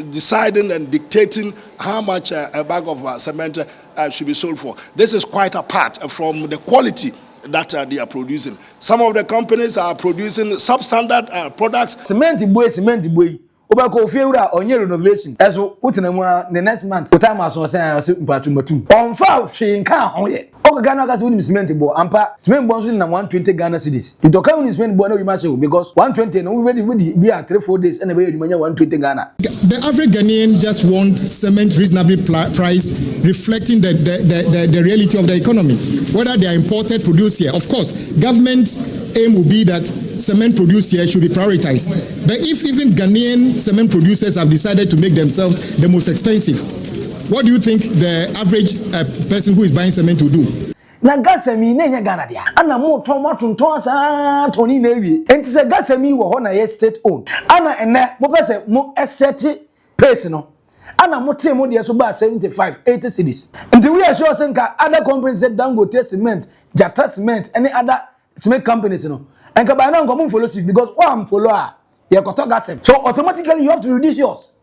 deciding and dictating how much a bag of cement should be sold for. This is quite apart from the quality that they are producing. Some of the companies are producing substandard products. Cement boy. Obako fiura onye renovation. Ezo utinamwa the next month. Utama so say mpatumatu. Onfa hwe nka ho ye. Ogaga na gase unim cement bo ampa cement bo so na 120 Ghana cedis. Itoka unim cement bo na we match because 120 no we be at 3-4 days and we edumanya 120 Ghana. The average Ghanaian just want cement reasonably priced, reflecting the reality of the economy. Whether they are imported, produced here. Of course, government's aim will be that cement produced here should be prioritized. But if even Ghanaian cement producers have decided to make themselves the most expensive, what do you think the average person who is buying cement will do? Na gasami na nya Ghana dia ana mo ton asa toni na ewie enti se gasami wo ho na ye state owned ana ene mo pese mo asset pace no ana mo te mo de so ba 75-80 cedis enti we are sure senka other companies said Dangote cement, Jata cement, any other cement companies no enka ba na nko mo follow suit because am follow a ye koto gasem so automatically you have to reduce yours.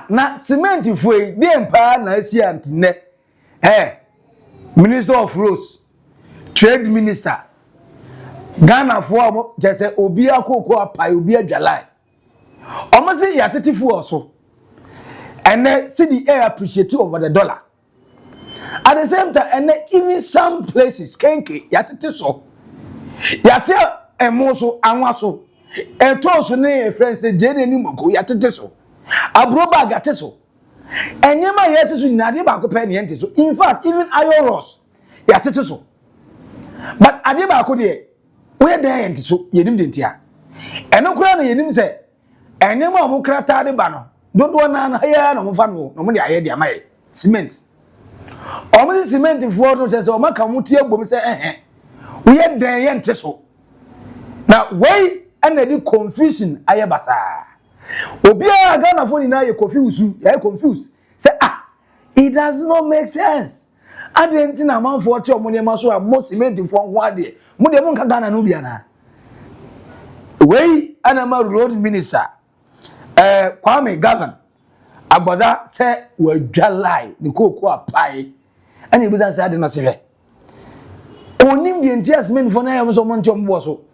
Na cement foi dey pa na asi antine Minister of Roads, Trade Minister, Ghana for just say obi akoko apai obi adwalai omo say yatetefu oso and see the air appreciate over the dollar at the same time and even some places kenke yatete so yate emo so anwa so eto so na friends say jene ni moko yatete so abroba gate so enyema yete so nyade ba ko pe ne yente so in fact even iron rods yatete so but ade ba ko de we dey yente so yenim de ntia eno kura na yenim se enyema mo krata de ba no dodo na ya no mo fa no mo de aye de amaye cement omo cement for no se o maka mutie gbom se we dey yente so na we na di confusion aye basa Obia Ghana phone na you confused. Say it does not make sense. Adenti na man for cho money ma so a most cement for one day. Mo de mo nka Ghana no bia na. We anama road minister Kwame Govern Agboda say we dwalai the koko apai. Ani buza say ade no sebe. Onim de investment for na yam so mo ntom bo so.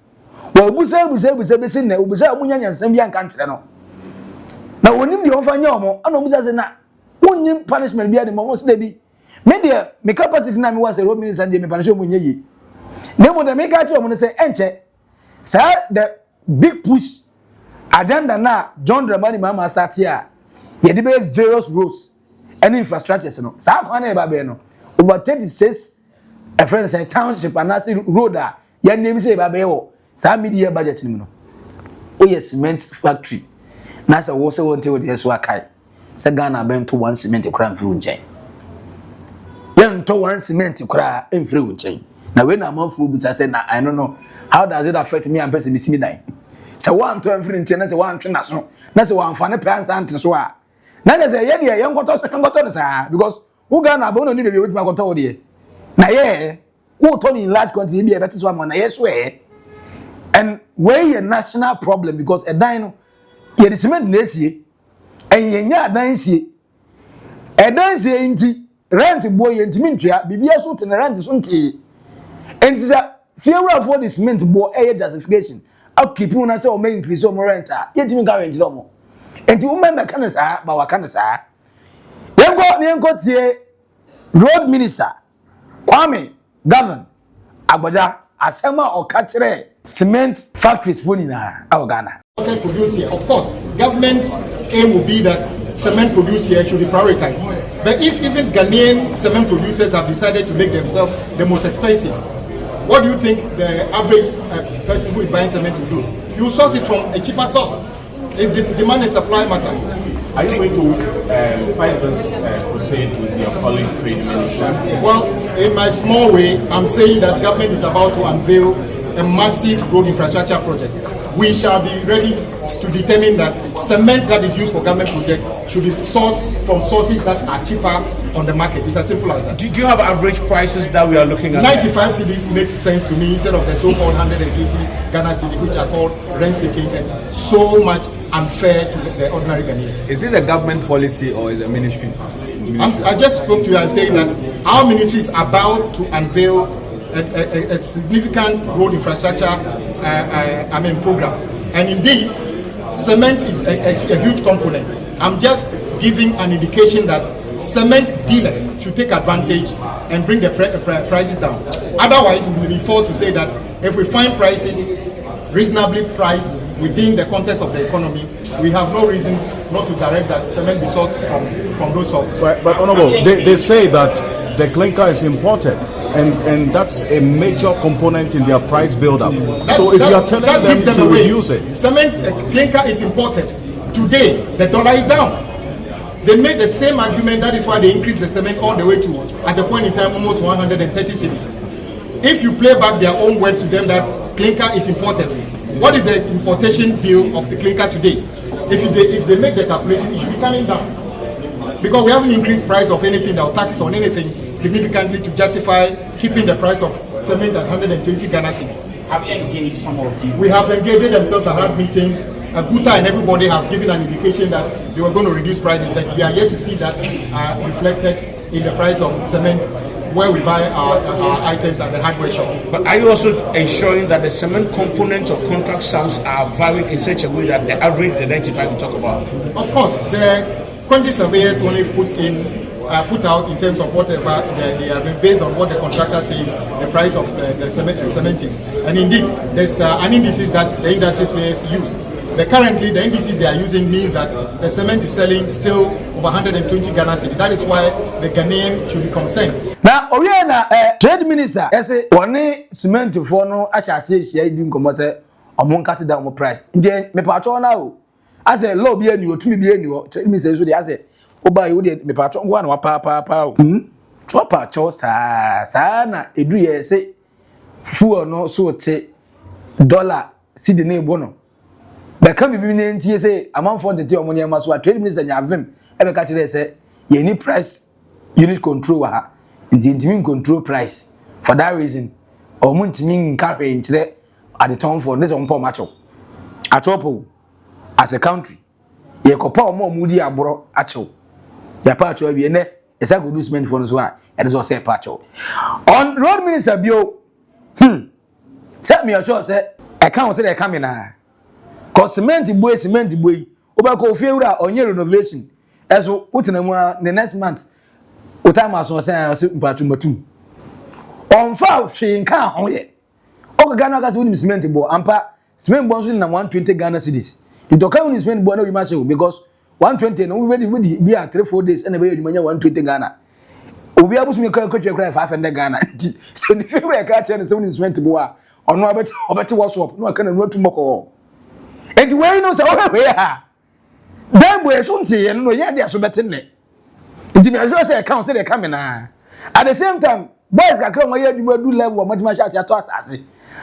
Wa buza be sin na buza mo nyanya nsam bia nka nkire no. Na onim de onfanya omo ana omuza se na wonnim punishment bia de mo se bi me de me capacity na me was a road minister de me punishment mo nyeyi ne mo de me ga chi omo se enche sa the big push agenda na John Dramani Mama start here ye de be various roads and infrastructures no sa kwa na e ba be no over 36 a friend say township and road a ye name say e ba be wo sa media budget ni no o yes cement factory na say wo say won te wo de so akai say Ghana ben to one cement kura mfiri nchen yen to one cement kura mfiri nchen na we na manfo busa say na I don't know how does it affect me and person me dan say one to mfiri nchen na say one twe na so na say one fa ne plans ante so a na say ye de yen goto no say because who Ghana bo no ni be we ma goto wo de na ye who turn in large quantity be better so am na yes we and we a national problem because a dino ye cement na esie enyenya adansie edansie nti rent boy ntimi ntua bibia so te na rent so nti entiza fiewura for the cement boy justification upkeep una say o make increase o rent a ye timi ga rent do mo enti wo member kan sa ba wa kan sa yenko tie road minister Kwame Govern Agboja asema o ka kire cement factories for na Ghana. Produce here. Of course, government's aim will be that cement produced here should be prioritized. But if even Ghanaian cement producers have decided to make themselves the most expensive, what do you think the average person who is buying cement will do? You source it from a cheaper source. It's the demand and supply matter. Are you going to fight this crusade with your colleague trade minister? Well, in my small way, I'm saying that government is about to unveil a massive road infrastructure project. We shall be ready to determine that cement that is used for government projects should be sourced from sources that are cheaper on the market. It's as simple as that. Do you have average prices that we are looking at? 95 cedis makes sense to me instead of the so-called 180 Ghana cedi, which are called rent-seeking and so much unfair to the ordinary Ghanaian. Is this a government policy or is it a ministry? I just spoke to you and saying that our ministry is about to unveil a significant road infrastructure program. And in this, cement is a huge component. I'm just giving an indication that cement dealers should take advantage and bring the prices down. Otherwise, we will be forced to say that if we find prices reasonably priced within the context of the economy, we have no reason not to direct that cement be sourced from those sources. But Honorable, they say that the clinker is imported, and that's a major component in their price build-up. So if you are telling them to reduce it, cement clinker is imported. Today, the dollar is down. They made the same argument. That is why they increased the cement all the way to, at the point in time, almost 130 cedis. If you play back their own words to them that clinker is imported, what is the importation bill of the clinker today? If they make the calculation, it should be coming down. Because we haven't increased price of anything or taxes on anything significantly to justify keeping the price of cement at 120 Ghana cedis. Have you engaged some of these? We have engaged themselves and had meetings. Guta and everybody have given an indication that they were going to reduce prices. That we are yet to see that reflected in the price of cement where we buy our items at the hardware shop. But are you also ensuring that the cement components of contract sums are varied in such a way that the average, the 95 we talk about? Of course, the quantity surveyors only put out in terms of whatever they have been based on what the contractor says the price of the cement is. And indeed, there's an indices that the industry players use. But currently, the indices they are using means that the cement is selling still over 120 Ghana cedi. That is why the Ghanaian should be concerned. Now, trade minister, I say, one cement for no, I shall say, she didn't come say, I'm going to cut down my price. Then, me patron now. I say, low be annual, to me be annual. Trade minister, so I say, oh, by you, me patron, one or pa. What patron, na edri say, full no so take dollar, see the name bono. But come be meaning say amount for the tea money so trade minister nyavem e be catch say you need price unit control ha intimi control price for that reason or muntimi nka hwe nkire at the time for this on poor macho atropo as a country ye kopa omo mudi aboro acho ya pa acho bi ne esa go do spend for no so a e dey so say pa acho on road minister bio set me assure say e kan say dey come na cause cement boy obako fiewura onye renovation eso utenemu the next month utama so say mpatumatu on fa hwe nka ho ye ogaga na ga say cement boy ampa cement boy so na 120 Ghana cedis itoka uni cement boy na we match because 120 no we be at 3-4 days and be yumanya 120 Ghana obi abusu me kwa 500 Ghana so the fiewura ka che na say cement boy ono obeti workshop no aka na nuatu moko. And where knows over here? Then we're something and no, yeah, they're so better. The say account say they coming at the same time, boys can come here, you will do level much much as your toss. I say,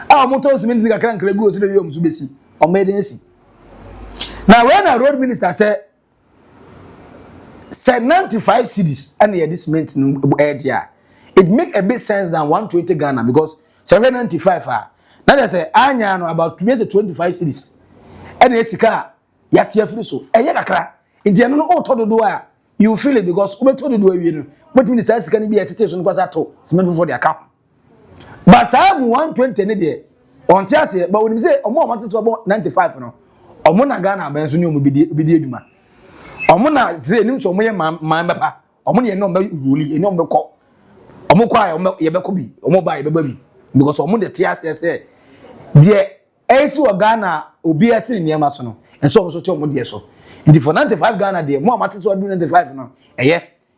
our motors mean like can't go to the room to be seen or made in see. Now, when a road minister said 95 cities and yeah, this meant area, it make a bit sense than 120 Ghana because 795 are now they say, I know about 25 cities. And esika yatia free so eye kakra enti no o todo do a you feel it because we todo do awie no but me say sika ni be atete so no kwasa to cement for their account but say 120 ne de on ti ase but when say omo amate so 95 no omo na Ghana ban so ne omo bidi aduma omo na say nim so omo ye man bepa omo ne no be ruli eni omo bekọ omo kwa omo ye bekọ bi omo ba ye beba bi because omo de ti ase say de esi wa Ghana obi atiri niam so no enso so che omo de so ndi for 95 Ghana de mo amate so do 95 no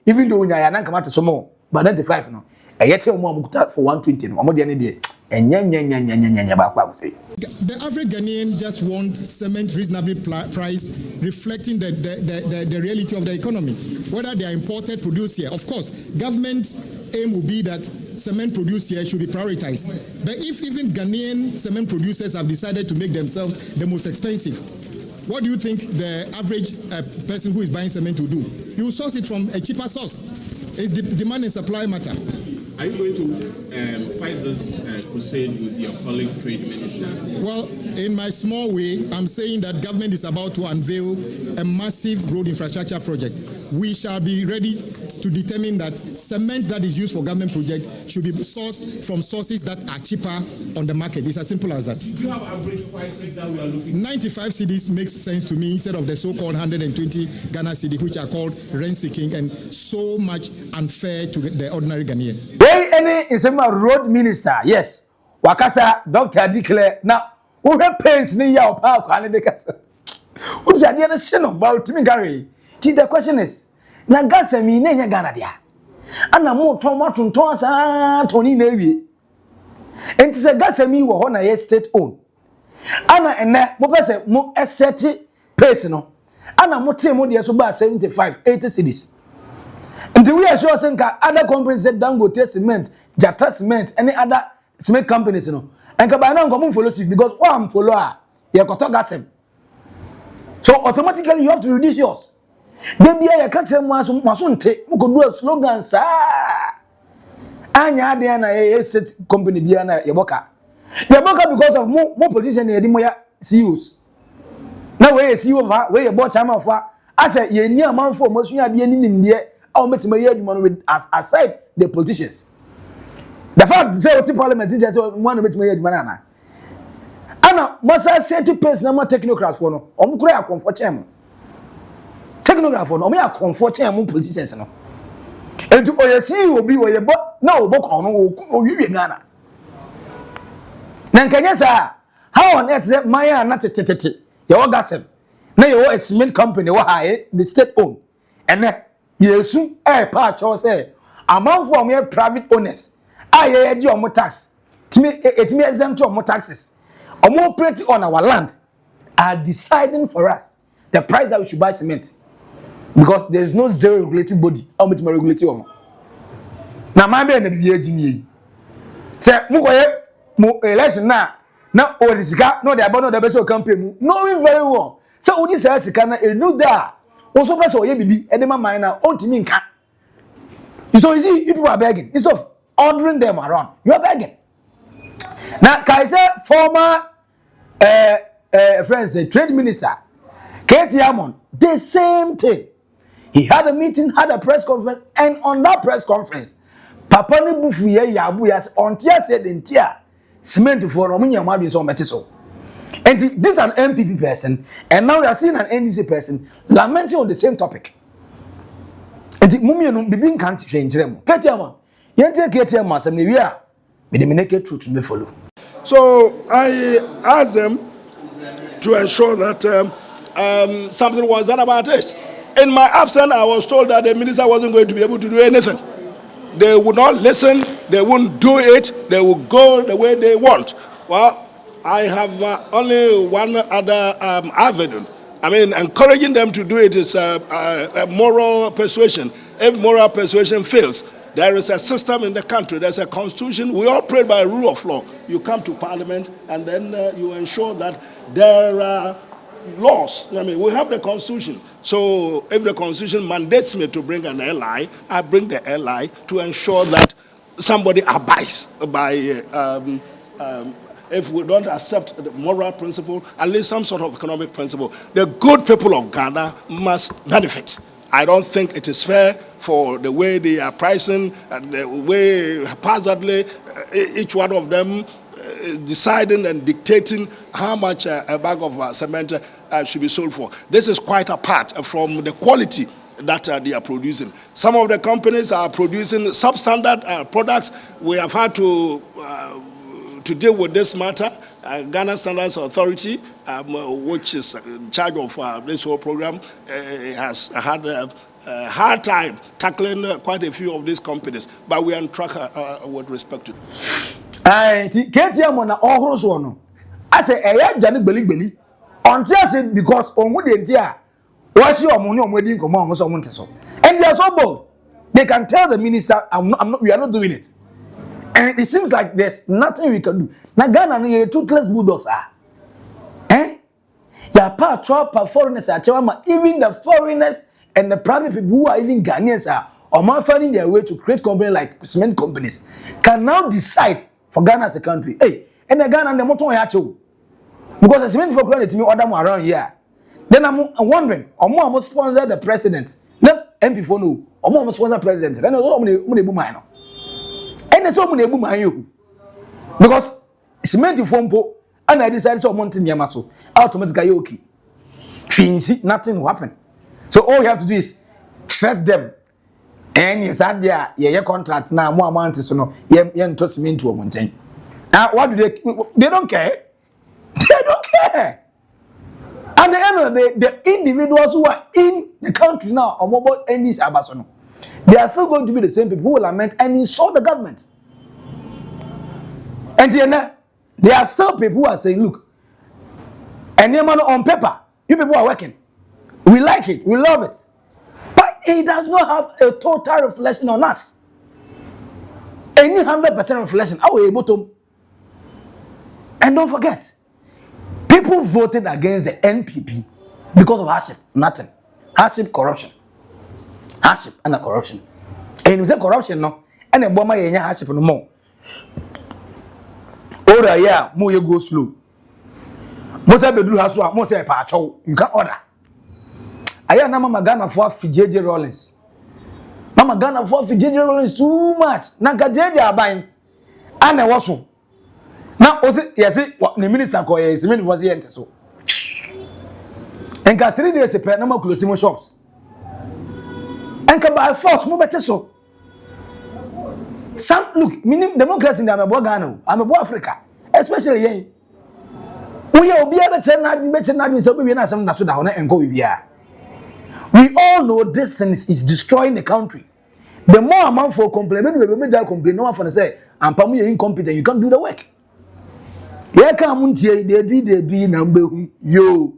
even though nya ya na kamate so mo but 95 no te omo amukuta for 120 no omo de ne de enya ba kwa say. The average Ghanaian just wants cement reasonably priced, reflecting the reality of the economy. Whether they are imported, produced here. Of course, government's aim will be that cement produced here should be prioritized. But if even Ghanaian cement producers have decided to make themselves the most expensive, what do you think the average person who is buying cement will do? He will source it from a cheaper source. It's the demand and supply matter. Are you going to fight this crusade with your colleague trade minister? Well, in my small way, I'm saying that government is about to unveil a massive road infrastructure project. We shall be ready to determine that cement that is used for government projects should be sourced from sources that are cheaper on the market. It's as simple as that. Do you have average prices that we are looking? 95 cedis makes sense to me instead of the so-called 120 Ghana cedi, which are called rent-seeking and so much unfair to the ordinary Ghanaian. Where any is a road minister, yes. Wakasa Dr. Declare now. Who have pains near your park and the castle? What's the idea about me, Gary? The question is, Nagasa me near Ghana, and I'm more tomato Tony Navy. And it's a gas me were on a state own. Anna and that, Mopasa, more asset personal. Anna Motimo, so about 75, 80 cities. And the way I show other companies said Dangote cement, Jata cement, any other cement companies, you know. And Kabana come follow because one follower, you got to gas him. So automatically you have to reduce yours. Maybe I can't tell Masunte, who could do a slogan, sir. Anya Diana, a set company, Biana, Yaboka. Yaboka because of more politicians than Moya CEOs. Now, where you see where you bought time of I said, you're near man for most you are the enemy in there. I'll make my head with aside the politicians. The fact that the parliament is just one of it, my head banana. Anna, must I say to person, no more technocrats for no, or Mukra comfort him. Technograph for no, me a comfort him, politicians. No, and to OSC will be where you bought no book on you in Ghana. Nankanyasa, how on earth that Maya not a tete, your gossip. Now you are a cement company, what I the state own, and then. Yes, part or say, among for mere private owners. I heard you on more tax. It may exempt on more taxes. Or more pretty on our land are deciding for us the price that we should buy cement. Because there is no zero regulating body. How much more regulating? Now, my man, the engineer. Say, Mugo, election now. Now, all this guy, no, the abandon the best campaign. Knowing very well. So, what you say, can do that? Also, press or baby, and the minor, on to me. So, you see, people are begging. Instead of ordering them around, you are begging. Now, Kaiser, former friends, trade minister, Katie Amon, the same thing. He had a meeting, had a press conference, and on that press conference, Papa Nibufuye Yabuyas on Tia said in Tia, cement for Romania Mabis or Metiso. And this is an MPP person, and now we are seeing an NDC person lamenting on the same topic. And the Mumian Bibin can't change them. Ketiamon, Yente Ketiamas, and we are with the naked truth to follow. So I asked them to ensure that something was done about it. In my absence, I was told that the minister wasn't going to be able to do anything. They would not listen, they wouldn't do it, they would go the way they want. Well, I have only one other avenue. I mean, encouraging them to do it is a moral persuasion. If moral persuasion fails, there is a system in the country, there's a constitution. We operate by rule of law. You come to parliament and then you ensure that there are laws. I mean, we have the constitution. So if the constitution mandates me to bring an ally, I bring the ally to ensure that somebody abides by if we don't accept the moral principle, at least some sort of economic principle, the good people of Ghana must benefit. I don't think it is fair for the way they are pricing and the way haphazardly each one of them deciding and dictating how much a bag of cement should be sold for. This is quite apart from the quality that they are producing. Some of the companies are producing substandard products. We have had to deal with this matter. Ghana Standards Authority, which is in charge of this whole program, has had a hard time tackling quite a few of these companies, but we are on track with respect to it. I say, Janet Belly. Until I said, because on what they did, what's your money on wedding command was someone so. And they are so bold. They can tell the minister, we are not doing it. And it seems like there's nothing we can do. Now, Ghana, you toothless bulldogs are. Your part, foreigners are, even the foreigners and the private people who are even Ghanaians are or finding their way to create companies like cement companies, can now decide for Ghana as a country. Hey, and the Ghana and the motor yacho. Because the cement for credit to me order more around here. Then I'm wondering, or more must sponsor the president. Not MP for no, or more must sponsor president. Then so many boom. And so many boom you. Because cement form po, and I decided to mountain Yamaso, automatically okay. Nothing will happen. So all you have to do is treat them. And yes, your contract now more amount is no, you trust me into a mountain. What do they don't care. They don't care. At the end of the day, the individuals who are in the country now, or mobile entities abasono, they are still going to be the same people who will lament and insult the government. And there are still people who are saying, look, and on paper, you people are working. We like it, we love it. But it does not have a total reflection on us. Any 100% reflection, are we able to? And don't forget, people voted against the NPP because of hardship, nothing. Hardship, corruption. Hardship and a corruption. And you say corruption, no, and a bomber in hardship no more. Order, yeah, more you go slow. Most of the do has one, most of the you can order. I am Mama Ghana for JJ Rollins. Mama Ghana for JJ Rollins too much. Naka JJ are buying. And I was so. Now, yes, what the minister called is was the answer so. And got 3 days a pair number closing shops. And can buy force more better so. Some look, meaning democracy in Ghana, I'm a boy Africa, especially ye. We will be able to not so we are some national and go here. We all know this thing is destroying the country. The more amount for complaint, we make that complaint. No one for say, I'm probably incompetent, you can't do the work. Yeah, come here, they be number yo.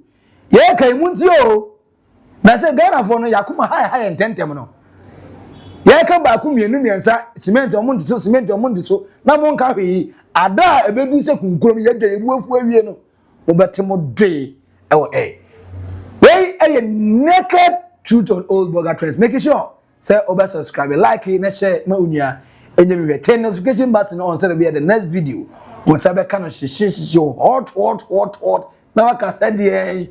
Yeah, come yo. Na say Ghana for no yakuma high and 10 terminal. Yeah, come back kum yenu miensa cement omundi so na mon ka hwe ada ebedu se kunkurom ye de ebu afu awie no obetemo dwe e wey a naked truth on Oldboga trends. Making sure say subscribe, like it, and share my unia and you will turn notification button on so that we have the next video. When sabe kind of show hot. Now I can say the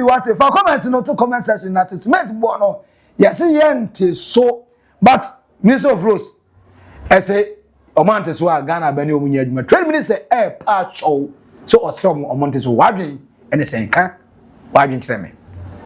what if I comment no to comment section that is meant bono. Yes, yente so but Minister of Rose I say Omante so Ghana bani omunya adwuma 20 minutes say pa chow so osrom Omante so wadwen and say kan wadwen kire me